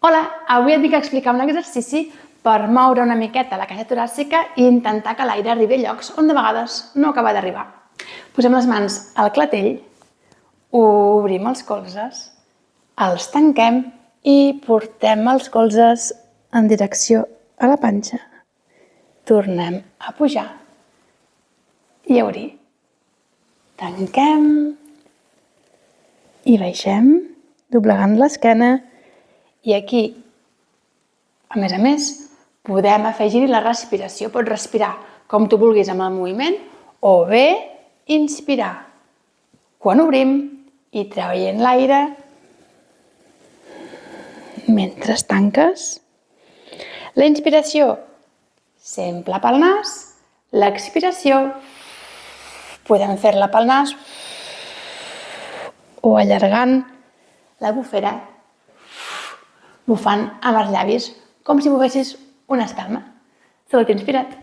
Hola, avui et vinc a explicar un exercici per moure una miqueta la caixa toràcica i intentar que l'aire arribi a llocs on de vegades no acaba d'arribar. Posem les mans al clatell, obrim els colzes, els tanquem i portem els colzes en direcció a la panxa. Tornem a pujar i a obrir. Tanquem i baixem, doblegant l'esquena. I aquí, a més, podem afegir-hi la respiració. Pots respirar com tu vulguis amb el moviment o bé inspirar quan obrim i traient l'aire mentre tanques. La inspiració sempre pel nas, l'expiració podem fer-la pel nas o allargant la bufera, bufant amb els llavis, com si bufessis una espelma. Salut inspirat!